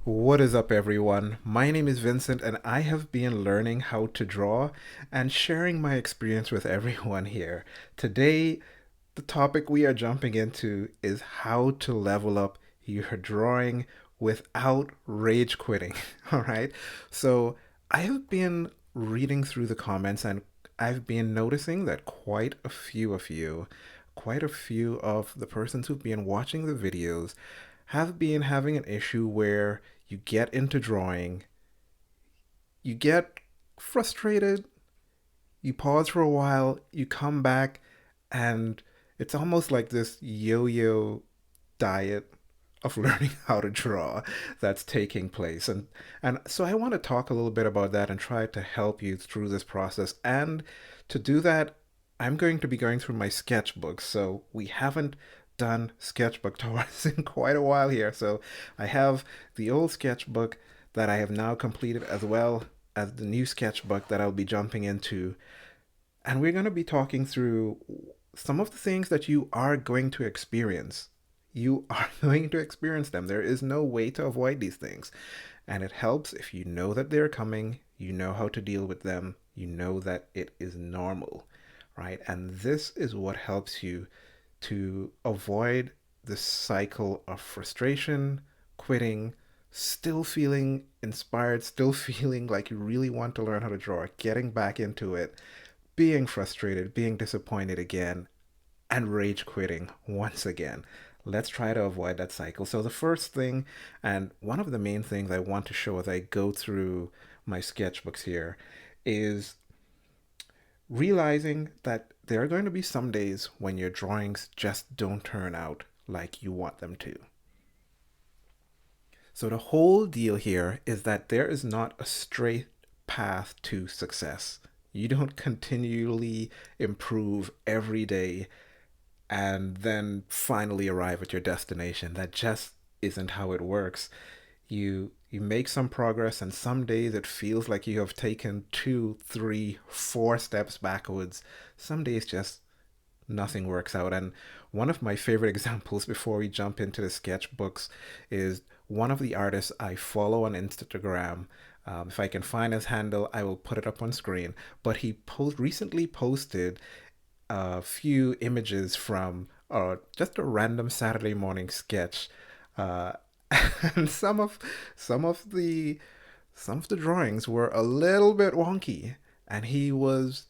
What is up, everyone? My name is Vincent, and I have been learning how to draw and sharing my experience with everyone here. Today, the topic we are jumping into is how to level up your drawing without rage quitting. All right. So, I have been reading through the comments, and I've been noticing that quite a few of the persons who've been watching the videos have been having an issue where you get into drawing, you get frustrated, you pause for a while, you come back, and it's almost like this yo yo diet of learning how to draw that's taking place. And so I want to talk a little bit about that and try to help you through this process. And to do that, I'm going to be going through my sketchbooks. So we haven't done sketchbook tours in quite a while here. So I have the old sketchbook that I have now completed, as well as the new sketchbook that I'll be jumping into. And we're going to be talking through some of the things that you are going to experience. You are going to experience them. There is no way to avoid these things. And it helps if you know that they're coming, you know how to deal with them, you know that it is normal, right? And this is what helps you to avoid the cycle of frustration, quitting, still feeling inspired, still feeling like you really want to learn how to draw, getting back into it, being frustrated, being disappointed again, and rage quitting once again. Let's try to avoid that cycle. So, the first thing, and one of the main things I want to show as I go through my sketchbooks here, is realizing that there are going to be some days when your drawings just don't turn out like you want them to. So, the whole deal here is that there is not a straight path to success. You don't continually improve every day and then finally arrive at your destination. That just isn't how it works. You make some progress, and some days it feels like you have taken two, three, four steps backwards. Some days just nothing works out. And one of my favorite examples before we jump into the sketchbooks is one of the artists I follow on Instagram. If I can find his handle, I will put it up on screen. But he recently posted a few images from just a random Saturday morning sketch, uh, and some of the drawings were a little bit wonky, and he was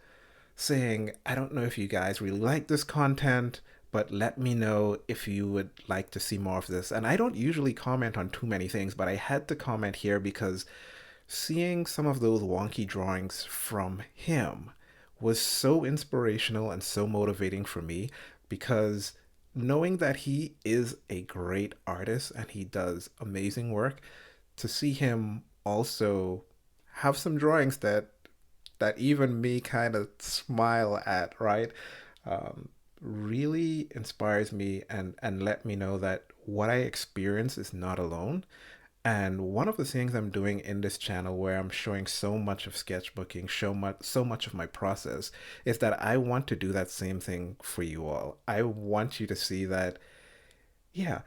saying, "I don't know if you guys really like this content, but let me know if you would like to see more of this." And I don't usually comment on too many things, but I had to comment here because seeing some of those wonky drawings from him was so inspirational and so motivating for me, because knowing that he is a great artist and he does amazing work, to see him also have some drawings that even me kind of smile at, right? Um, Really inspires me and let me know that what I experience is not alone. And one of the things I'm doing in this channel, where I'm showing so much of sketchbooking, so much of my process, is that I want to do that same thing for you all. I want you to see that, yeah,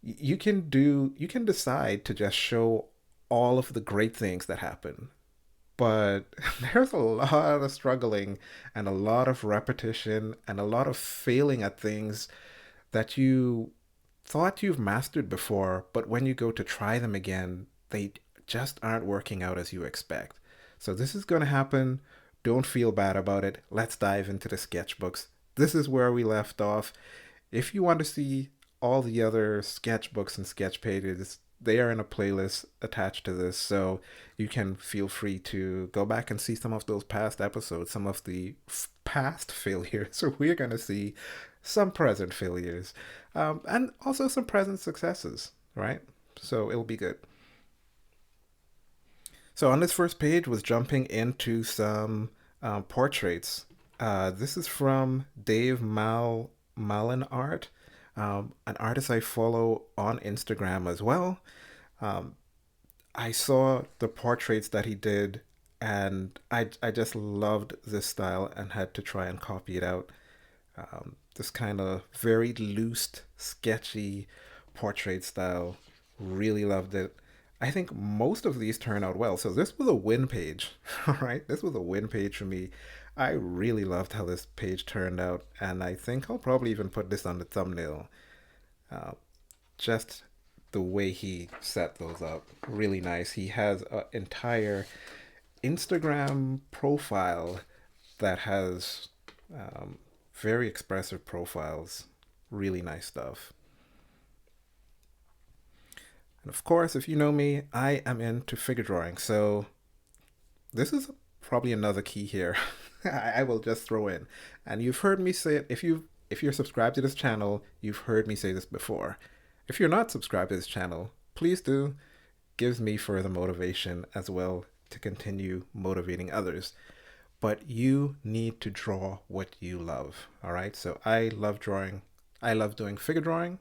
you can decide to just show all of the great things that happen, but there's a lot of struggling and a lot of repetition and a lot of failing at things that you thought you've mastered before, but when you go to try them again, they just aren't working out as you expect. So, this is going to happen. Don't feel bad about it. Let's dive into the sketchbooks. This is where we left off. If you want to see all the other sketchbooks and sketch pages, they are in a playlist attached to this, so you can feel free to go back and see some of those past episodes, some of the past failures. So we're going to see some present failures, and also some present successes, right? So it'll be good. So on this first page was jumping into some portraits. This is from Dave Malin Art, an artist I follow on Instagram as well. Um, I saw the portraits that he did, and I just loved this style and had to try and copy it out. This kind of very loose, sketchy portrait style. Really loved it. I think most of these turn out well. So this was a win page. All right, this was a win page for me. I really loved how this page turned out, and I think I'll probably even put this on the thumbnail. Uh, just the way he set those up, really nice. He has an entire Instagram profile that has very expressive profiles. Really nice stuff. And of course, if you know me, I am into figure drawing. So this is probably another key here. I will just throw in. And you've heard me say it. If you're subscribed to this channel, you've heard me say this before. If you're not subscribed to this channel, please do. Gives me further motivation as well to continue motivating others. But you need to draw what you love. All right. So I love drawing. I love doing figure drawing.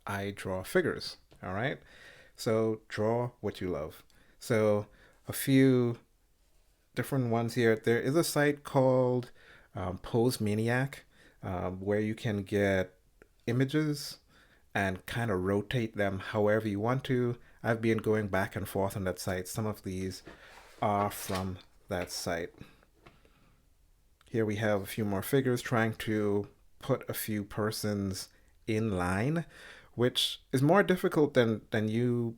I draw figures. All right. So draw what you love. So a few different ones here. There is a site called Pose Maniac where you can get images and kind of rotate them however you want to. I've been going back and forth on that site. Some of these are from that site. Here we have a few more figures trying to put a few persons in line, which is more difficult than you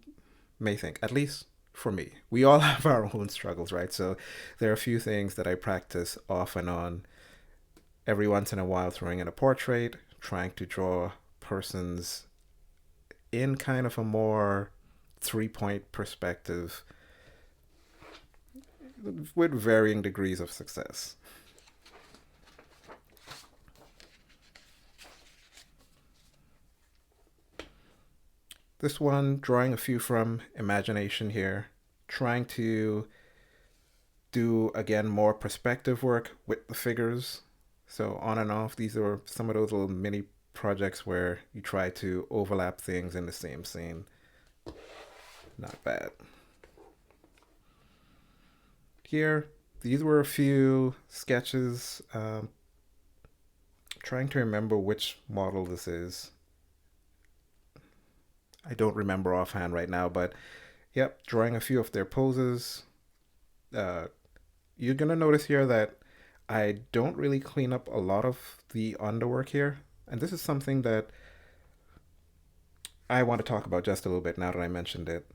may think, at least for me. We all have our own struggles, right? So there are a few things that I practice off and on every once in a while, throwing in a portrait, trying to draw persons in kind of a more 3 point perspective with varying degrees of success. This one, drawing a few from imagination here, trying to do again more perspective work with the figures. So on and off, these are some of those little mini projects where you try to overlap things in the same scene. Not bad. Here, these were a few sketches. Trying to remember which model this is. I don't remember offhand right now, but yep, drawing a few of their poses. Uh, you're gonna notice here that I don't really clean up a lot of the underwork here, and this is something that I want to talk about just a little bit now that I mentioned it.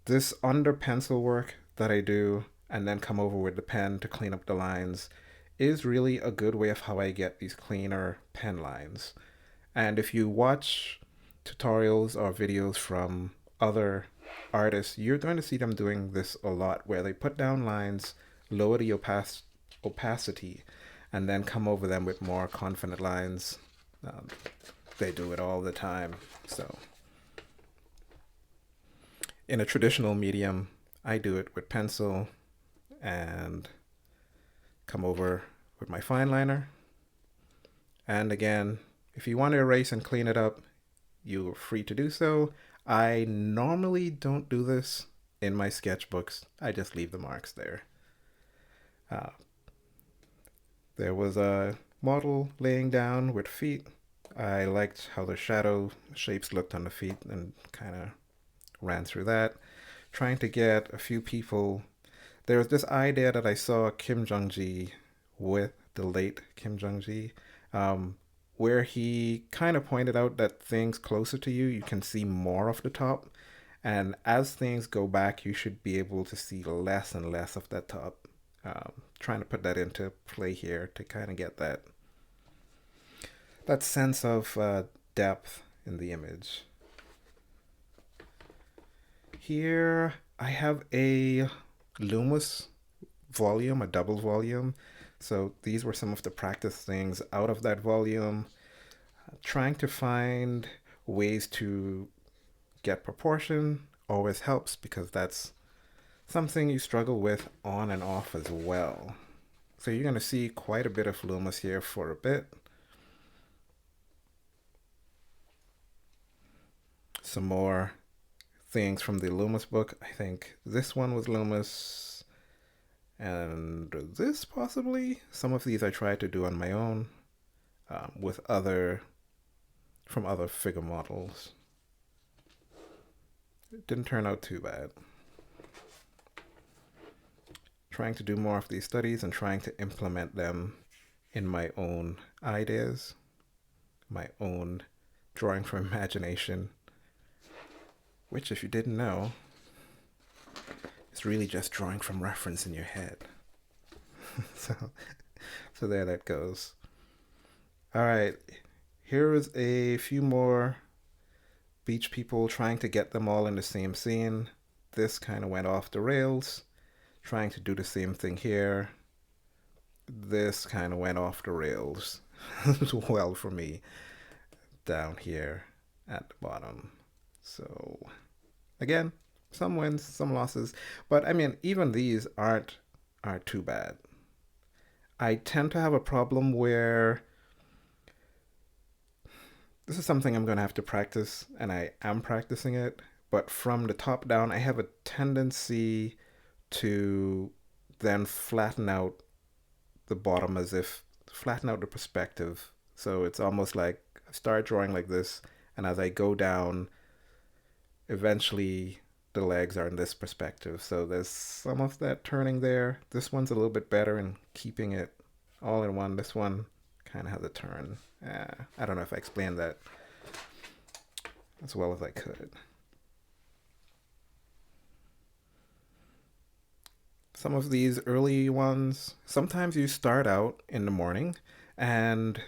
This under pencil work that I do and then come over with the pen to clean up the lines is really a good way of how I get these cleaner pen lines. And if you watch tutorials or videos from other artists, you're going to see them doing this a lot, where they put down lines, lower the opacity, and then come over them with more confident lines. Um, they do it all the time. So in a traditional medium, I do it with pencil and come over with my fine liner. And again, if you want to erase and clean it up, you're free to do so. I normally don't do this in my sketchbooks. I just leave the marks there. Uh, there was a model laying down with feet. I liked how the shadow shapes looked on the feet and kind of ran through that. Trying to get a few people. There was this idea that I saw Kim Jong-ji with the late Kim Jong-ji, where he kind of pointed out that things closer to you, you can see more of the top. And as things go back, you should be able to see less and less of that top. Trying to put that into play here to kind of get that sense of depth in the image. Here I have a Loomis volume, a double volume. So these were some of the practice things out of that volume. Trying to find ways to get proportion always helps, because that's something you struggle with on and off as well. So you're going to see quite a bit of Loomis here for a bit. Some more things from the Loomis book. I think this one was Loomis, and this possibly. Some of these I tried to do on my own with other figure models. It didn't turn out too bad. Trying to do more of these studies and trying to implement them in my own ideas, my own drawing from imagination, which, if you didn't know, is really just drawing from reference in your head. so, so there that goes. All right, here is a few more beach people trying to get them all in the same scene. This kind of went off the rails. Trying to do the same thing here. This kind of went off the rails as well for me down here at the bottom. So again, some wins, some losses, but I mean, even these aren't too bad. I tend to have a problem where this is something I'm going to have to practice, and I am practicing it, but from the top down, I have a tendency to then flatten out the bottom, as if flatten out the perspective. So it's almost like I start drawing like this, and as I go down, eventually the legs are in this perspective. So there's some of that turning there. This one's a little bit better in keeping it all in one. This one kind of has a turn. I don't know if I explained that as well as I could. Some of these early ones, sometimes you start out in the morning, and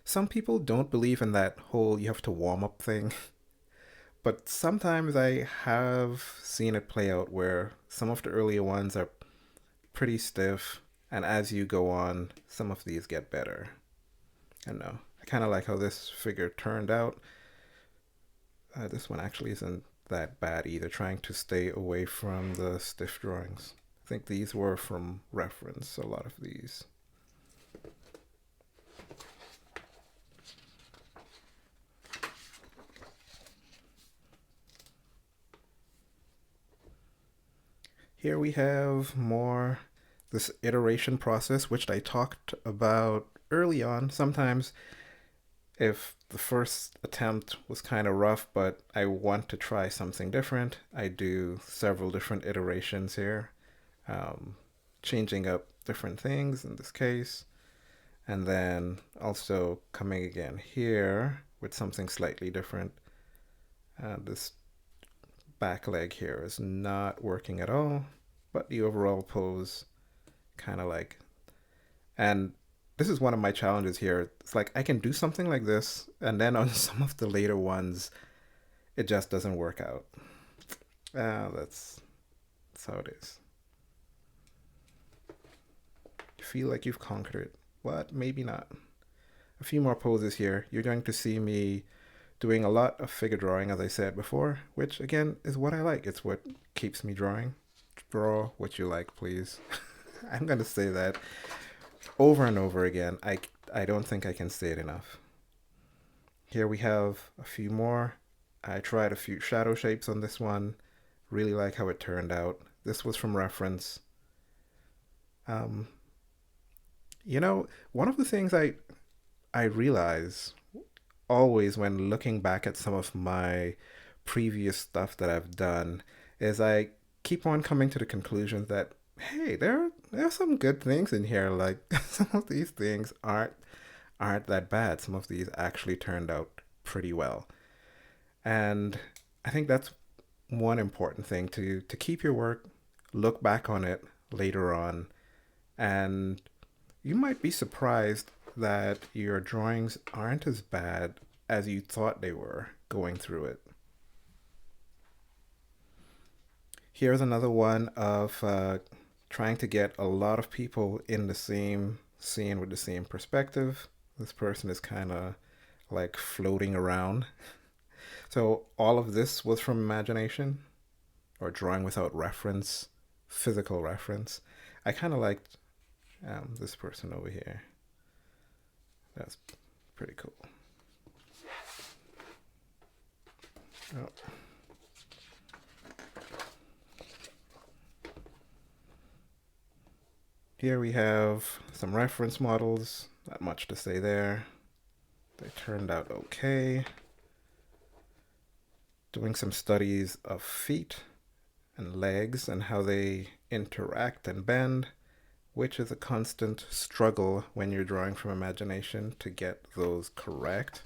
some people don't believe in that whole you have to warm up thing. But sometimes I have seen it play out where some of the earlier ones are pretty stiff, and as you go on, some of these get better. I don't know. I kind of like how this figure turned out. This one actually isn't that bad either, trying to stay away from the stiff drawings. I think these were from reference, a lot of these. Here we have more this iteration process, which I talked about early on. Sometimes if the first attempt was kind of rough, but I want to try something different, I do several different iterations here, changing up different things in this case, and then also coming again here with something slightly different. This back leg here is not working at all, but the overall pose kind of like, and this is one of my challenges here. It's like I can do something like this, and then on some of the later ones, it just doesn't work out. That's how it is. You feel like you've conquered it. What? Maybe not. A few more poses here. You're going to see me doing a lot of figure drawing, as I said before, which again is what I like. It's what keeps me drawing. Draw what you like, please. I'm going to say that over and over again. I don't think I can say it enough. Here we have a few more. I tried a few shadow shapes on this one. Really like how it turned out. This was from reference. Um, one of the things I realize always when looking back at some of my previous stuff that I've done is I keep on coming to the conclusion that hey, there are some good things in here. Like some of these things aren't that bad. Some of these actually turned out pretty well. And I think that's one important thing to keep your work, look back on it later on, and you might be surprised that your drawings aren't as bad as you thought they were going through it. Here's another one of trying to get a lot of people in the same scene with the same perspective. This person is kind of like floating around. So all of this was from imagination or drawing without reference, physical reference. I kind of liked this person over here. That's pretty cool. Oh. Here we have some reference models. Not much to say there. They turned out okay. doing some studies of feet and legs and how they interact and bend, which is a constant struggle when you're drawing from imagination to get those correct.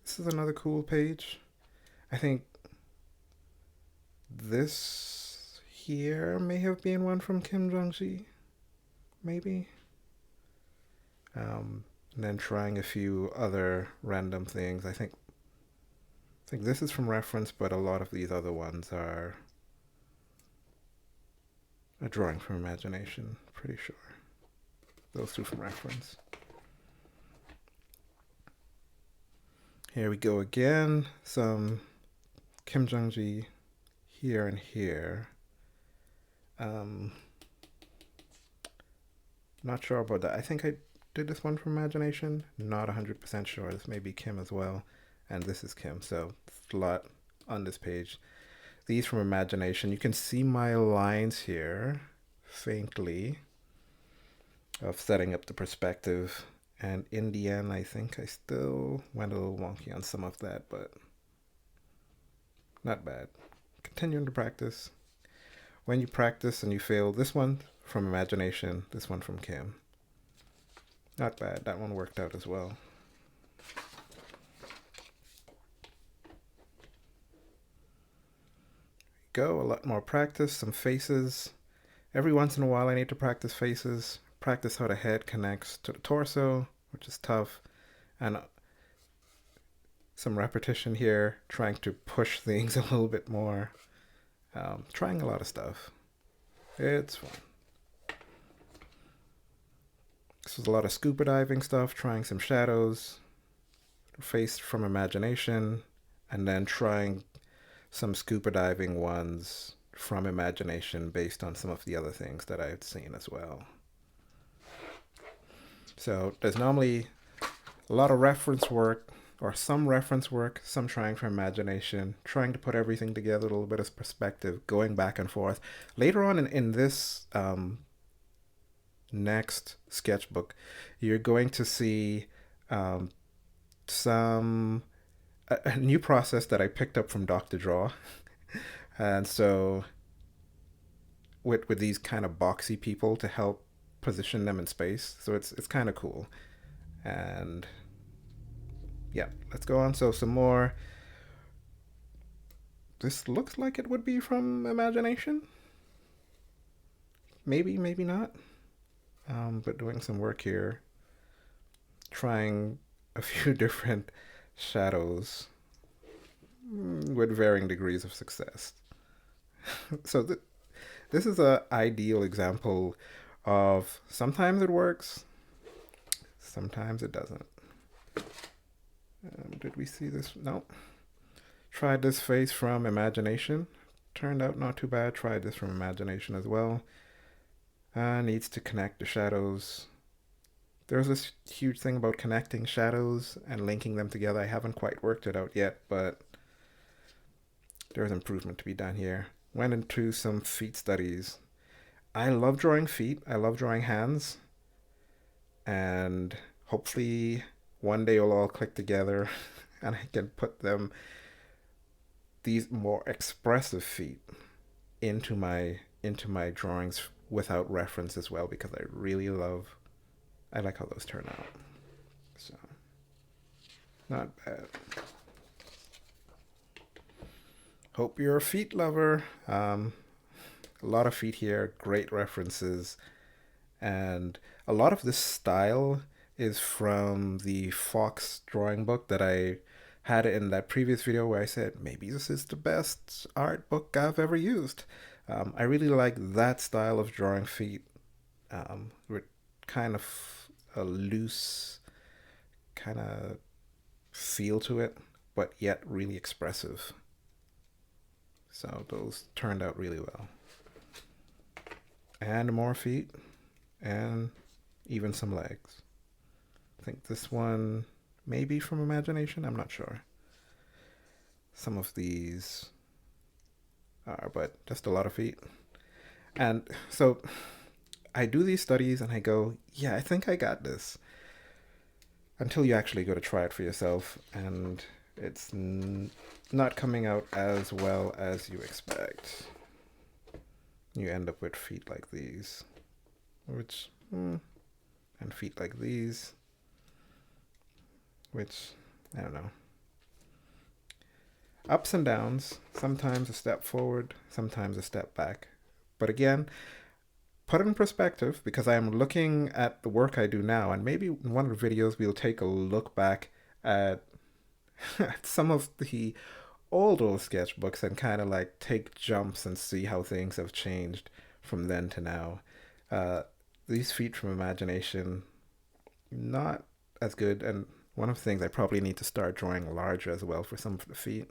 This is another cool page. I think this here may have been one from Kim Jong-ji, maybe. And then trying a few other random things. I think this is from reference, but a lot of these other ones are a drawing from imagination, pretty sure. Those two from reference. Here we go again. Some Kim Jong-ji here and here. Not sure about that. I think I did this one from imagination. Not 100% sure. This may be Kim as well. And this is Kim. So it's a lot on this page. These from imagination. You can see my lines here faintly of setting up the perspective. And in the end, I think I still went a little wonky on some of that, but not bad. Continuing to practice. When you practice and you fail, this one from imagination, this one from Kim. Not bad. That one worked out as well. Go, a lot more practice, some faces. Every once in a while I need to practice faces, practice how the head connects to the torso, which is tough, and some repetition here, trying to push things a little bit more. Trying a lot of stuff. It's fun. This was a lot of scuba diving stuff, trying some shadows, face from imagination, and then trying some scuba diving ones from imagination based on some of the other things that I've seen as well. So there's normally a lot of reference work, or some reference work, some trying from imagination, trying to put everything together, a little bit of perspective, going back and forth. Later on in this next sketchbook, you're going to see some a new process that I picked up from Dr. Draw. And so with these kind of boxy people to help position them in space. So it's kind of cool. And yeah, let's go on. So some more. This looks like it would be from imagination. Maybe, maybe not. But doing some work here. Trying a few different shadows with varying degrees of success. So this is an ideal example of sometimes it works, sometimes it doesn't. Did we see this? Nope. Tried this face from imagination. Turned out not too bad. Tried this from imagination as well. Needs to connect the shadows. There's this huge thing about connecting shadows and linking them together. I haven't quite worked it out yet, but there's improvement to be done here. Went into some feet studies. I love drawing feet. I love drawing hands. And hopefully one day it'll all click together and I can put these more expressive feet into my drawings without reference as well, because I like how those turn out. So, not bad. Hope you're a feet lover. A lot of feet here, great references. And a lot of this style is from the Fox drawing book that I had in that previous video where I said, maybe this is the best art book I've ever used. I really like that style of drawing feet with kind of a loose kind of feel to it, but yet really expressive. So those turned out really well. And more feet, and even some legs. I think this one may be from imagination, I'm not sure. Some of these are, but just a lot of feet. And so I do these studies and I go, yeah, I think I got this. until you actually go to try it for yourself, and it's not coming out as well as you expect. You end up with feet like these, which, and feet like these, which, I don't know. Ups and downs, sometimes a step forward, sometimes a step back. But again, put it in perspective because I am looking at the work I do now, and maybe in one of the videos we'll take a look back at, at some of the old sketchbooks and kind of like take jumps and see how things have changed from then to now. Uh, these feet from imagination, not as good, and one of the things I probably need to start drawing larger as well for some of the feet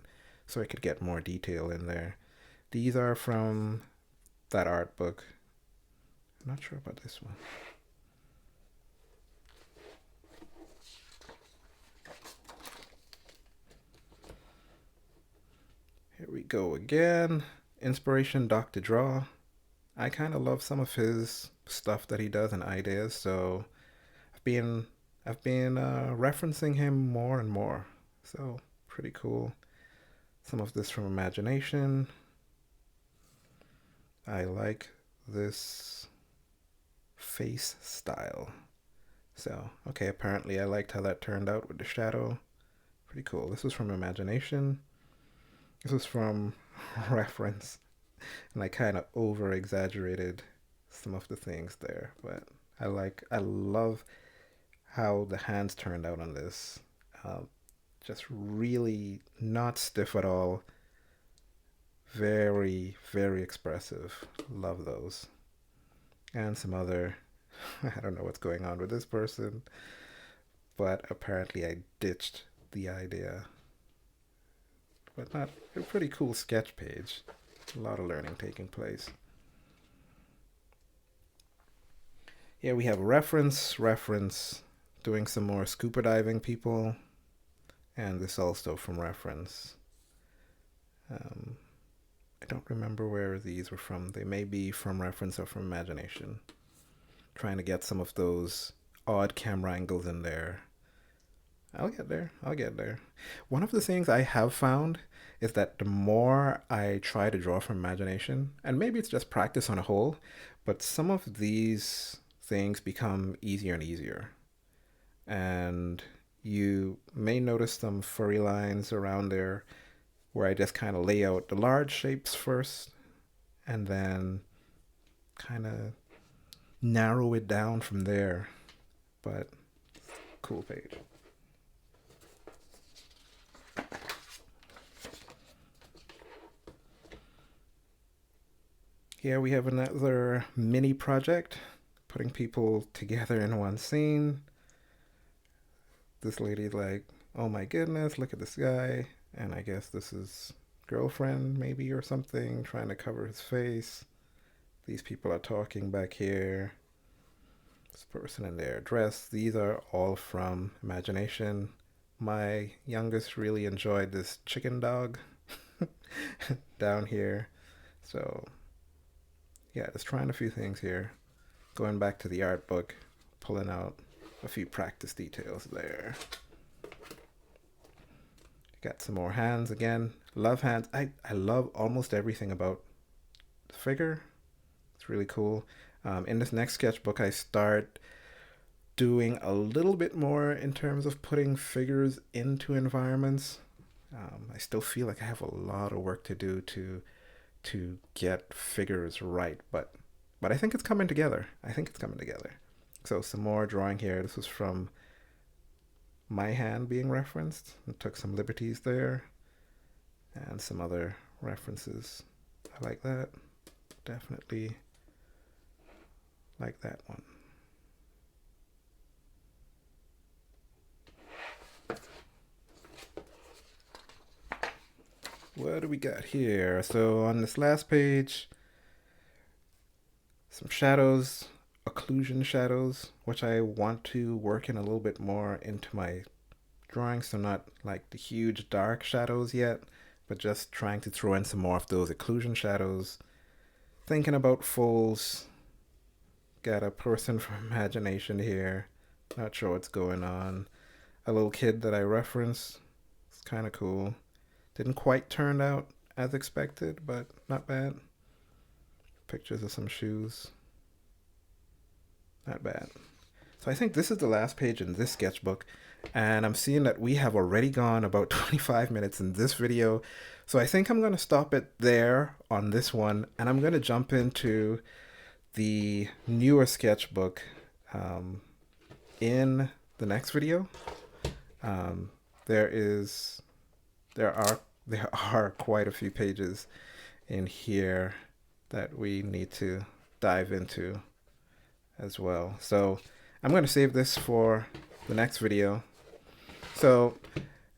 so I could get more detail in there. These are from that art book. I'm not sure about this one. Here we go again. Inspiration Doc to Draw. I kind of love some of his stuff that he does and ideas, so I've been I've been referencing him more and more. So pretty cool. Some of this from imagination. I like this face style. So, okay, apparently I liked how that turned out with the shadow. Pretty cool. This was from imagination. This was from reference. And I kind of over exaggerated some of the things there, but I love how the hands turned out on this. Just really not stiff at all. Very, very expressive. Love those. And some other, I don't know what's going on with this person, but apparently I ditched the idea. But not a pretty cool sketch page. A lot of learning taking place. Here we have reference, doing some more scuba diving people, and this also from reference. Um, I don't remember where these were from. They may be from reference or from imagination. Trying to get some of those odd camera angles in there. I'll get there. I'll get there. One of the things I have found is that the more I try to draw from imagination, and maybe it's just practice on a whole, but some of these things become easier and easier. And you may notice some furry lines around there where I just kind of lay out the large shapes first and then kind of narrow it down from there. But cool page. Here we have another mini project, putting people together in one scene. This lady's like, oh my goodness, look at this guy. And I guess this is girlfriend maybe or something, trying to cover his face. These people are talking back here. This person in their dress. These are all from imagination. My youngest really enjoyed this chicken dog down here. So yeah, just trying a few things here. Going back to the art book, pulling out a few practice details there. Got some more hands again. Love hands. I love almost everything about the figure. It's really cool. In this next sketchbook, I start doing a little bit more in terms of putting figures into environments. I still feel like I have a lot of work to do to get figures right, but I think it's coming together. I think it's coming together. So some more drawing here. This was from my hand being referenced. I took some liberties there and some other references. I like that. Definitely like that one. What do we got here? So on this last page, some shadows, occlusion shadows, which I want to work in a little bit more into my drawing. So not like the huge dark shadows yet, but just trying to throw in some more of those occlusion shadows. Thinking about folds. Got a person from imagination here. Not sure what's going on. a little kid that I referenced. It's kind of cool. Didn't quite turn out as expected, but not bad. Pictures of some shoes. Not bad. So I think this is the last page in this sketchbook, and I'm seeing that we have already gone about 25 minutes in this video. So I think I'm going to stop it there on this one, and I'm going to jump into the newer sketchbook in the next video. There are quite a few pages in here that we need to dive into as well. So I'm going to save this for the next video. So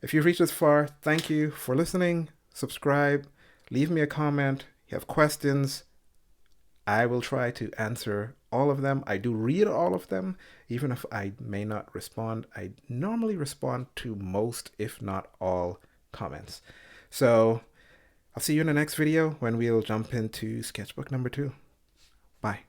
if you've reached this far, thank you for listening. Subscribe, leave me a comment. You have questions, I will try to answer all of them. I do read all of them, even if I may not respond. I normally respond to most, if not all, comments. So I'll see you in the next video when we'll jump into sketchbook number 2. Bye.